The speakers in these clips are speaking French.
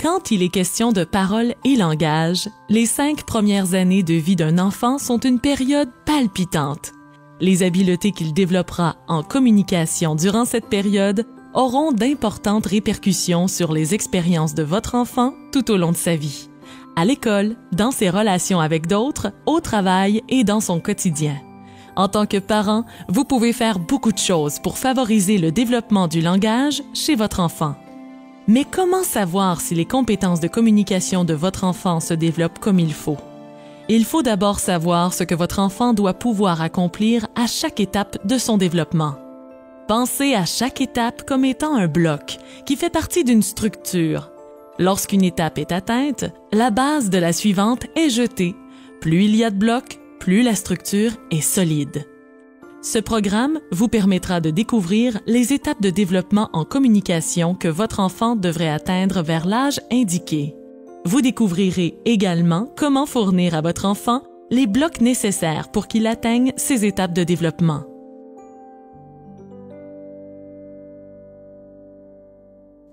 Quand il est question de parole et langage, les 5 premières années de vie d'un enfant sont une période palpitante. Les habiletés qu'il développera en communication durant cette période auront d'importantes répercussions sur les expériences de votre enfant tout au long de sa vie, à l'école, dans ses relations avec d'autres, au travail et dans son quotidien. En tant que parent, vous pouvez faire beaucoup de choses pour favoriser le développement du langage chez votre enfant. Mais comment savoir si les compétences de communication de votre enfant se développent comme il faut? Il faut d'abord savoir ce que votre enfant doit pouvoir accomplir à chaque étape de son développement. Pensez à chaque étape comme étant un bloc qui fait partie d'une structure. Lorsqu'une étape est atteinte, la base de la suivante est jetée. Plus il y a de blocs, plus la structure est solide. Ce programme vous permettra de découvrir les étapes de développement en communication que votre enfant devrait atteindre vers l'âge indiqué. Vous découvrirez également comment fournir à votre enfant les blocs nécessaires pour qu'il atteigne ces étapes de développement.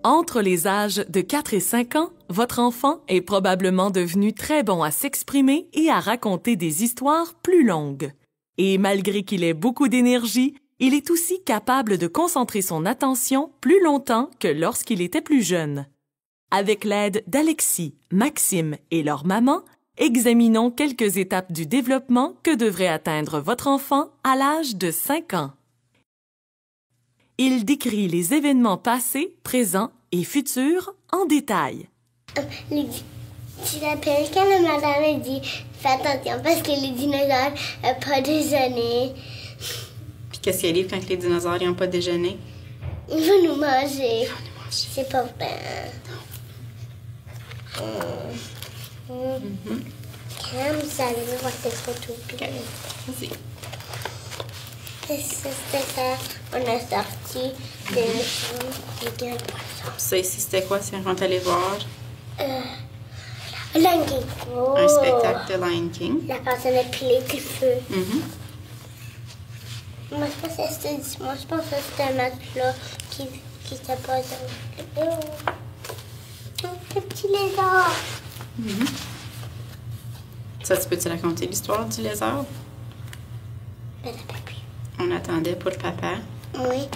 Entre les âges de 4 et 5 ans, votre enfant est probablement devenu très bon à s'exprimer et à raconter des histoires plus longues. Et malgré qu'il ait beaucoup d'énergie, il est aussi capable de concentrer son attention plus longtemps que lorsqu'il était plus jeune. Avec l'aide d'Alexis, Maxime et leur maman, examinons quelques étapes du développement que devrait atteindre votre enfant à l'âge de 5 ans. Il décrit les événements passés, présents et futurs en détail. Tu l'appelles quand la madame elle dit « Fais attention parce que les dinosaures n'ont pas déjeuné. » Puis qu'est-ce qui arrive quand les dinosaures n'ont pas déjeuné? Ils vont nous manger. Ils vont nous manger. C'est pas vrai. Comme ça, allez voir tes photos. OK. Vas-y. C'était ça. On a sorti de chambre. Ça ici, c'était quoi? C'est quand t'allais voir? Lion King. Oh. Un spectacle de Lion King. La personne a pilé du feu. Mm-hmm. Moi, je pense que c'était un match-là qui se passe. Le petit lézard. Mm-hmm. Ça, tu peux-tu raconter l'histoire du lézard? Ben, la papy. On attendait pour le papa. Oui.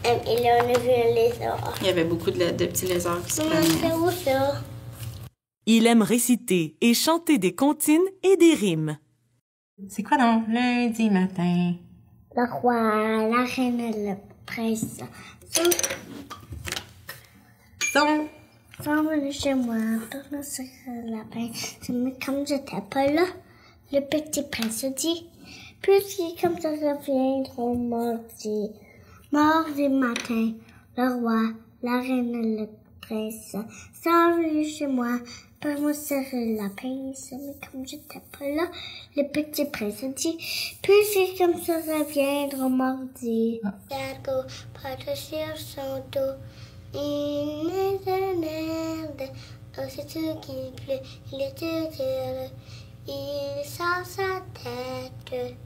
Et là, on a vu un lézard. Il y avait beaucoup de petits lézards qui se Maman, promenaient. c'est où ça? Il aime réciter et chanter des comptines et des rimes. C'est quoi donc? Lundi matin. Le roi, la reine et le prince sont venus chez moi pour nous serrer le lapin. Mais comme j'étais pas là, le petit prince dit, puisque comme ça reviendront mardi. Mardi matin, le roi, la reine et le prince sont venus chez moi pour me serrer la pince. Mais comme j'étais pas là, le petit prince dit, puisque comme ça reviendront mardi. L'argot porte sur son dos une merde. Aussitôt qu'il pleut, il est heureux. Il sort sa tête.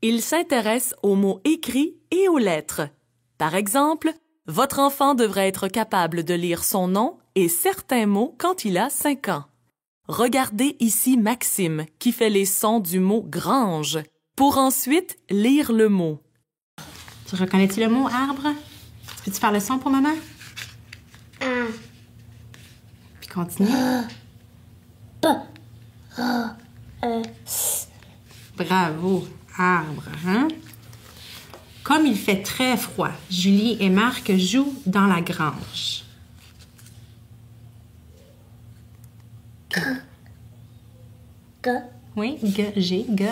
Il s'intéresse aux mots écrits et aux lettres. Par exemple, votre enfant devrait être capable de lire son nom et certains mots quand il a 5 ans. Regardez ici Maxime qui fait les sons du mot « grange » pour ensuite lire le mot. Tu reconnais-tu le mot arbre? Peux-tu faire le son pour maman? Puis continue. Bravo, arbre, hein? Comme il fait très froid, Julie et Marc jouent dans la grange. G. Oui, G, G, G.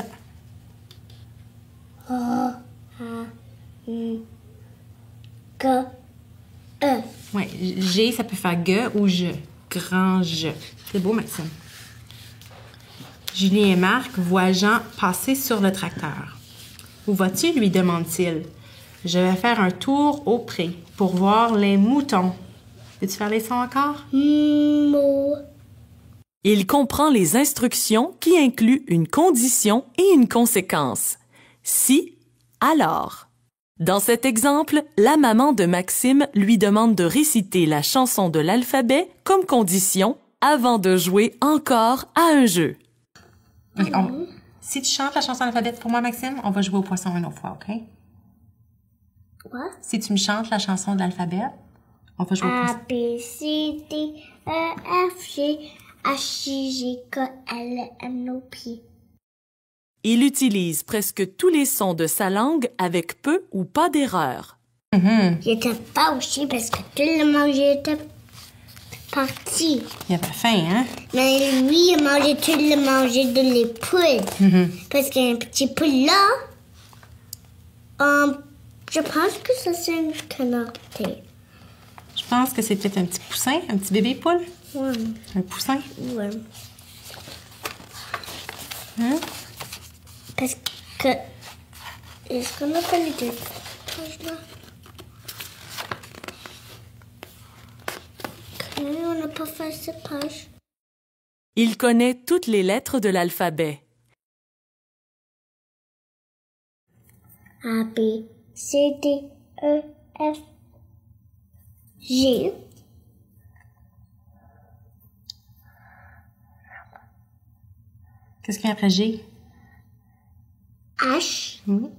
G. E. Oui, G, ça peut faire G ou je. Grange. C'est beau, Maxime. Julie et Marc voient Jean passer sur le tracteur. Où vas-tu? Lui demande-t-il. Je vais faire un tour au pré pour voir les moutons. Veux-tu faire les sons encore? Mo. Il comprend les instructions qui incluent une condition et une conséquence. Si, alors. Dans cet exemple, la maman de Maxime lui demande de réciter la chanson de l'alphabet comme condition avant de jouer encore à un jeu. Okay, si tu chantes la chanson de l'alphabet pour moi, Maxime, on va jouer au poisson une autre fois, OK? Quoi? Si tu me chantes la chanson de l'alphabet, on va jouer au poisson. A, B, C, D, E, F, G, H, I, J, K, L, M, N, O, P. Il utilise presque tous les sons de sa langue avec peu ou pas d'erreurs. J'étais pas aussi parce que tout le monde était parti. Il avait faim, hein? Mais lui, il mangeait tout le manger de les poules. Parce qu'il y a un petit poule là. Je pense que ça c'est un canard. Je pense que c'est peut-être un petit poussin, un petit bébé poule. Ouais. Un poussin. Ouais. Hein? Parce que... Est-ce qu'on a fait les deux pages là? On n'a pas fait cette page. Il connaît toutes les lettres de l'alphabet. A, B, C, D, E, F, G. Qu'est-ce qu'il y a après G? H. Oui.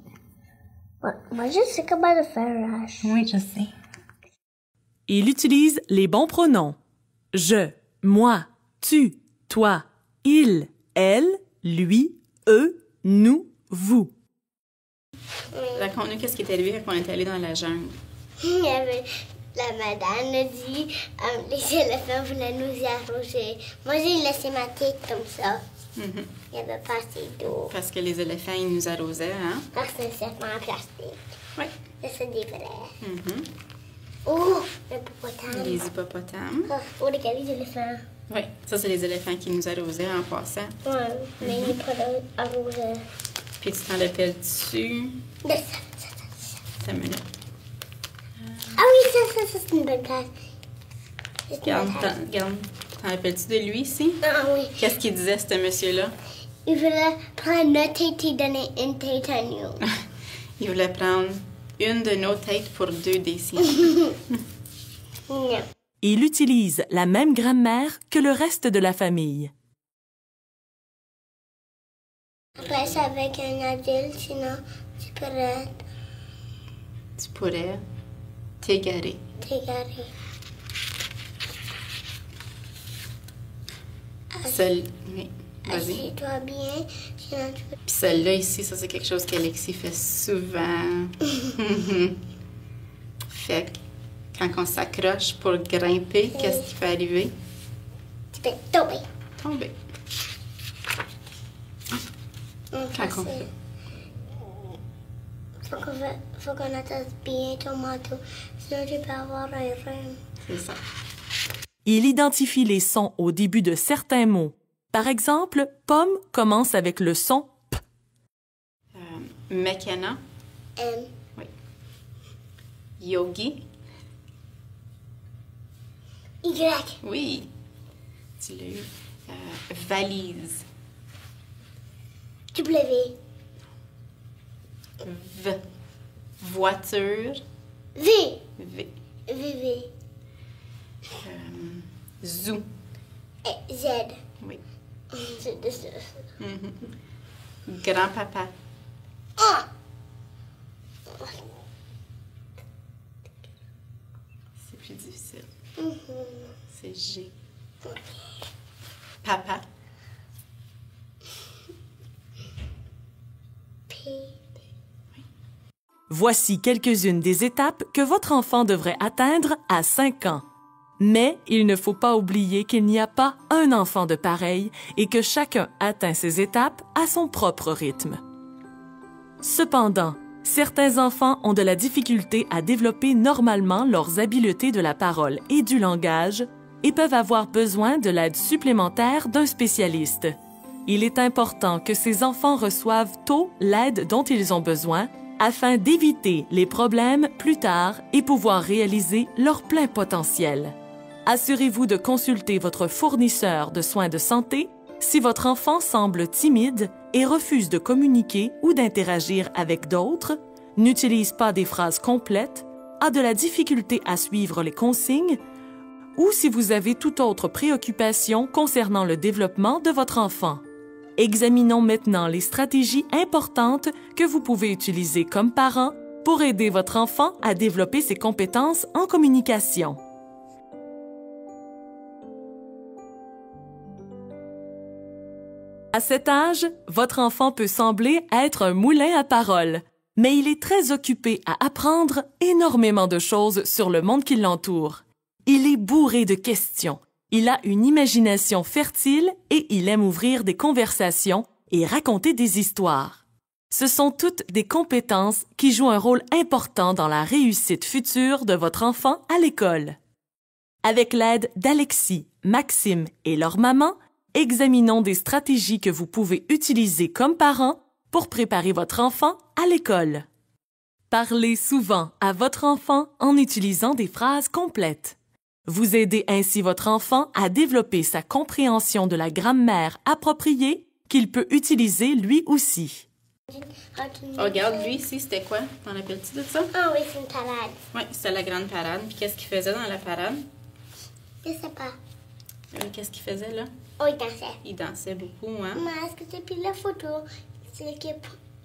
Ouais, moi, je sais comment de faire H. Oui, je sais. Il utilise les bons pronoms. Je, moi, tu, toi, il, elle, lui, eux, nous, vous. Raconte-nous qu'est-ce qui est arrivé quand on est allé dans la jungle. Il y avait la madame a dit les éléphants voulaient nous arroser. Moi, j'ai laissé ma tête comme ça. Il n'y avait pas assez d'eau. Parce que les éléphants, ils nous arrosaient, hein? Parce que c'est en plastique. Oui. Et c'est des vrais. Oh, l'hippopotame. Les hippopotames. Oh, les éléphants. Oui, ça, c'est les éléphants qui nous arrosaient en passant. Ouais, mais ils pas arroser. Puis tu t'en rappelles-tu? Ça me Ah oui, ça, c'est une bonne place. Regarde, t'en rappelles-tu de lui ici? Ah oui. Qu'est-ce qu'il disait, ce monsieur-là? Il voulait prendre notre tête et donner une tête à nous. Il voulait prendre une de nos têtes pour deux des siens. Non. Il utilise la même grammaire que le reste de la famille. Après ça avec un adulte, sinon tu pourrais Tu pourrais t'égarer. t'égarer. Oui, vas-y. Assieds-toi bien, sinon tu peux... Puis celle-là ici, ça c'est quelque chose qu'Alexis fait souvent. Fait que quand on s'accroche pour grimper, qu'est-ce qui peut arriver? Tu peux tomber. Tomber. Quand on fait. Faut qu'on attache bien ton manteau, sinon tu peux avoir un rhume. C'est ça. Il identifie les sons au début de certains mots. Par exemple, pomme commence avec le son P. Mekana. M. Oui. Yogi. Y. Oui. Tu l'as eu. Valise. W. V. Voiture. V. V. V. Zoo. Et Z. Oui. C'est de ça. Grand-papa. Ah! C'est plus difficile. C'est G. Papa. P. Voici quelques-unes des étapes que votre enfant devrait atteindre à 5 ans. Mais il ne faut pas oublier qu'il n'y a pas un enfant de pareil et que chacun atteint ces étapes à son propre rythme. Cependant, certains enfants ont de la difficulté à développer normalement leurs habiletés de la parole et du langage et peuvent avoir besoin de l'aide supplémentaire d'un spécialiste. Il est important que ces enfants reçoivent tôt l'aide dont ils ont besoin afin d'éviter les problèmes plus tard et pouvoir réaliser leur plein potentiel. Assurez-vous de consulter votre fournisseur de soins de santé si votre enfant semble timide et refuse de communiquer ou d'interagir avec d'autres, n'utilise pas des phrases complètes, a de la difficulté à suivre les consignes, ou si vous avez toute autre préoccupation concernant le développement de votre enfant. Examinons maintenant les stratégies importantes que vous pouvez utiliser comme parent pour aider votre enfant à développer ses compétences en communication. À cet âge, votre enfant peut sembler être un moulin à paroles, mais il est très occupé à apprendre énormément de choses sur le monde qui l'entoure. Il est bourré de questions. Il a une imagination fertile et il aime ouvrir des conversations et raconter des histoires. Ce sont toutes des compétences qui jouent un rôle important dans la réussite future de votre enfant à l'école. Avec l'aide d'Alexis, Maxime et leur maman, examinons des stratégies que vous pouvez utiliser comme parent pour préparer votre enfant à l'école. Parlez souvent à votre enfant en utilisant des phrases complètes. Vous aidez ainsi votre enfant à développer sa compréhension de la grammaire appropriée qu'il peut utiliser lui aussi. Oh, regarde, lui ici, c'était quoi? T'en rappelles-tu de ça? Ah oui, c'est une parade. Oui, c'était la grande parade. Puis qu'est-ce qu'il faisait dans la parade? Je sais pas. Qu'est-ce qu'il faisait là? Oh, il dansait. Il dansait beaucoup, hein? Mais est-ce que c'est puis la photo? C'est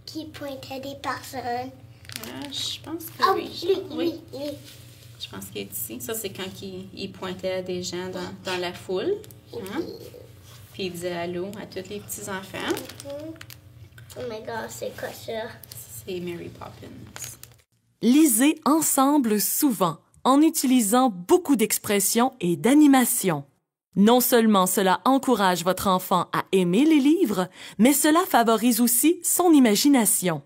qui pointait des personnes. Je pense que Ah oui. oui, lui. Je pense qu'il est ici. Ça, c'est quand il pointait à des gens dans la foule. Hein? Puis il disait allô à tous les petits-enfants. Oh my God, c'est quoi ça? C'est Mary Poppins. Lisez ensemble souvent, en utilisant beaucoup d'expressions et d'animations. Non seulement cela encourage votre enfant à aimer les livres, mais cela favorise aussi son imagination.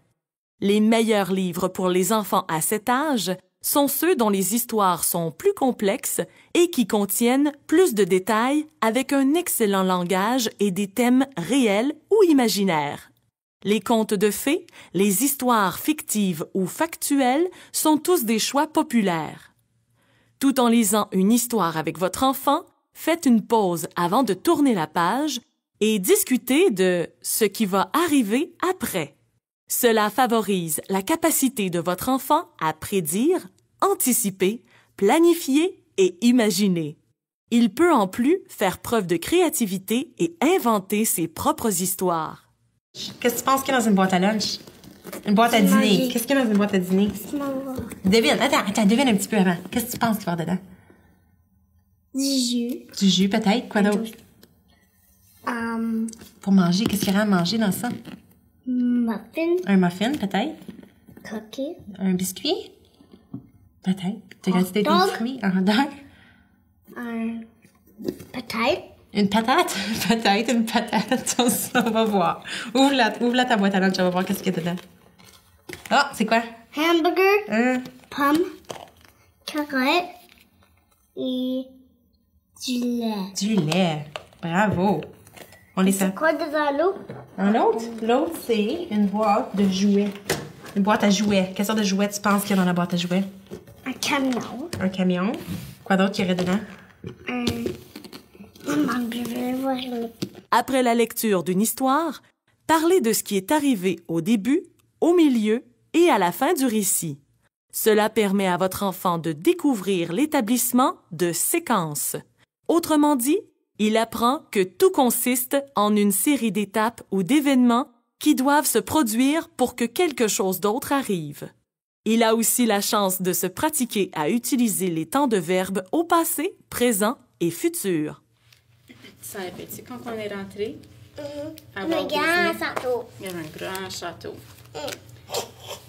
Les meilleurs livres pour les enfants à cet âge sont ceux dont les histoires sont plus complexes et qui contiennent plus de détails avec un excellent langage et des thèmes réels ou imaginaires. Les contes de fées, les histoires fictives ou factuelles sont tous des choix populaires. Tout en lisant une histoire avec votre enfant, faites une pause avant de tourner la page et discutez de ce qui va arriver après. Cela favorise la capacité de votre enfant à prédire, anticiper, planifier et imaginer. Il peut en plus faire preuve de créativité et inventer ses propres histoires. Qu'est-ce que tu penses qu'il y a dans une boîte à lunch? Une boîte à dîner. manger. Qu'est-ce qu'il y a dans une boîte à dîner? Devine. Attends, devine un petit peu avant. Qu'est-ce que tu penses qu'il va y avoir dedans? Du jus. Du jus, peut-être. Quoi d'autre? Pour manger, qu'est-ce qu'il y a à manger dans ça? Muffin. Un muffin, peut-être? Cookie. Un biscuit? Peut-être. Tu as des dog. biscuits? Un hot dog? Peut-être. Une patate? Peut-être une patate. On va voir. Ouvre-la ta boîte à lunch, on va voir qu'est-ce qu'il y a dedans. Ah, c'est quoi? Hamburger. Pomme. Carotte. Et du lait. Du lait. Bravo. On les sent. C'est quoi devant l'eau? Dans l'autre? L'autre, c'est une boîte de jouets. Une boîte à jouets. Quelle sorte de jouets tu penses qu'il y a dans la boîte à jouets? Un camion. Un camion. Quoi d'autre qu'il y aurait dedans? Maman, je vais voir. Après la lecture d'une histoire, parlez de ce qui est arrivé au début, au milieu et à la fin du récit. Cela permet à votre enfant de découvrir l'établissement de séquences. Autrement dit, il apprend que tout consiste en une série d'étapes ou d'événements qui doivent se produire pour que quelque chose d'autre arrive. Il a aussi la chance de se pratiquer à utiliser les temps de verbe au passé, présent et futur. Ça rappelle-tu quand on est rentré? À Le Walt grand Disney? château. Il y avait un grand château.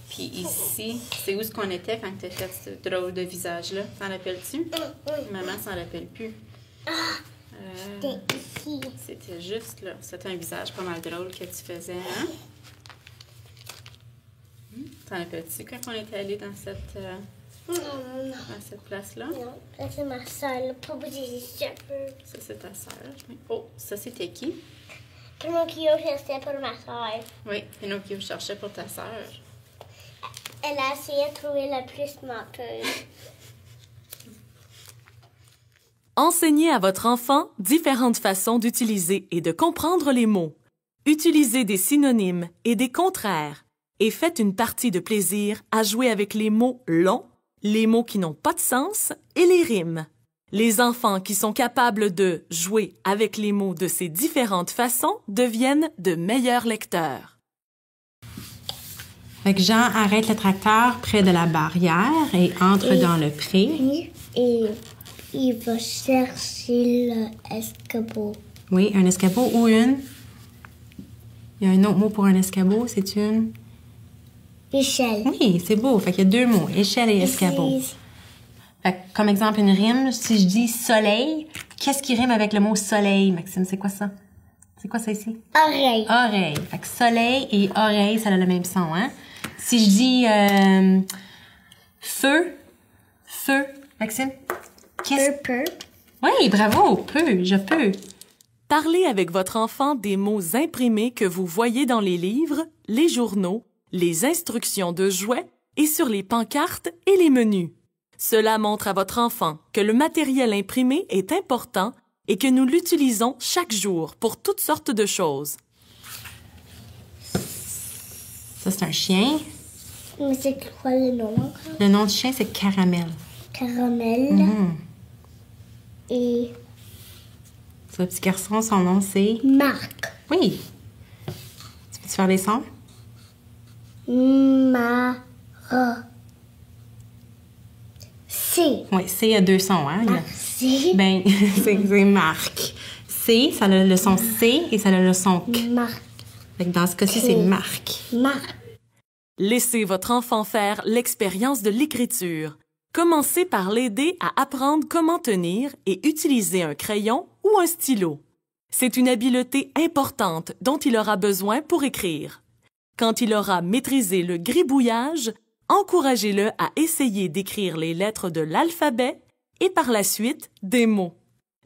Puis ici, c'est où est-ce qu'on était quand tu as fait ce drôle de visage-là? T'en rappelles-tu? Maman s'en rappelle plus. C'était ici. C'était juste là. C'était un visage pas mal drôle que tu faisais, hein? T'en rappelles-tu quand on était allé dans cette place-là? Non, ça c'est ma soeur, le pauvre des cheveux. Ça, c'est ta sœur. Oui. Oh, ça, c'était qui? Pinocchio, c'était pour ma soeur. Oui, Pinocchio cherchait pour ta sœur. Elle a essayé de trouver la plus menteuse. Enseignez à votre enfant différentes façons d'utiliser et de comprendre les mots. Utilisez des synonymes et des contraires. et faites une partie de plaisir à jouer avec les mots longs, les mots qui n'ont pas de sens et les rimes. Les enfants qui sont capables de jouer avec les mots de ces différentes façons deviennent de meilleurs lecteurs. Fait que Jean arrête le tracteur près de la barrière et entre dans le pré. Et il va chercher l'escabeau. Oui, un escabeau ou une... Il y a un autre mot pour un escabeau, c'est une... Échelle. Oui, c'est beau. Fait qu'il y a deux mots, échelle et escabeau. Fait que, comme exemple, une rime, si je dis soleil, qu'est-ce qui rime avec le mot soleil, Maxime? C'est quoi ça? C'est quoi ça ici? Oreille. Oreille. Fait que soleil et oreille, ça a le même son, hein? Si je dis feu, Maxime? Peu. Oui, bravo, je peux. Parlez avec votre enfant des mots imprimés que vous voyez dans les livres, les journaux, les instructions de jouets et sur les pancartes et les menus. Cela montre à votre enfant que le matériel imprimé est important et que nous l'utilisons chaque jour pour toutes sortes de choses. Ça, c'est un chien. Mais c'est quoi le nom encore? Le nom du chien, c'est Caramel. Caramel. Et Ce petit garçon, son nom, c'est... Marc. Oui. Tu peux-tu faire des sons? Mara. C. Oui, C a deux sons, hein? C. Ben, c'est Marc. C, ça a le son C et ça a le son K. Marc. Fait que dans ce cas-ci, c'est Marc. Marc. Laissez votre enfant faire l'expérience de l'écriture. Commencez par l'aider à apprendre comment tenir et utiliser un crayon ou un stylo. C'est une habileté importante dont il aura besoin pour écrire. Quand il aura maîtrisé le gribouillage, encouragez-le à essayer d'écrire les lettres de l'alphabet et par la suite des mots.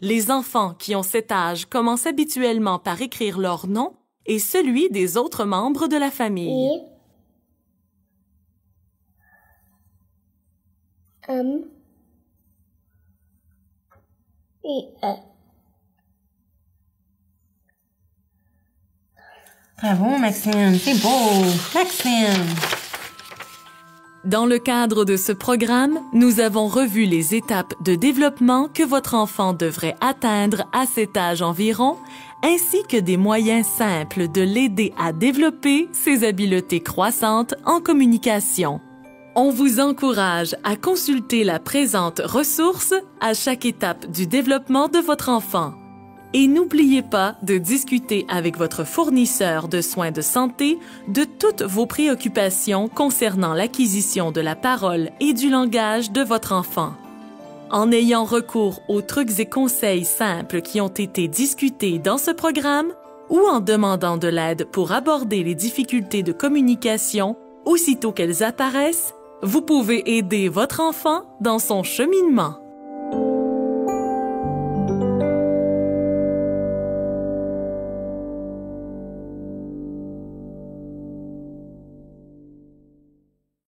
Les enfants qui ont cet âge commencent habituellement par écrire leur nom et celui des autres membres de la famille. Et Bravo, Maxime. C'est beau. Maxime. Dans le cadre de ce programme, nous avons revu les étapes de développement que votre enfant devrait atteindre à cet âge environ, ainsi que des moyens simples de l'aider à développer ses habiletés croissantes en communication. On vous encourage à consulter la présente ressource à chaque étape du développement de votre enfant. Et n'oubliez pas de discuter avec votre fournisseur de soins de santé de toutes vos préoccupations concernant l'acquisition de la parole et du langage de votre enfant. En ayant recours aux trucs et conseils simples qui ont été discutés dans ce programme ou en demandant de l'aide pour aborder les difficultés de communication aussitôt qu'elles apparaissent, vous pouvez aider votre enfant dans son cheminement.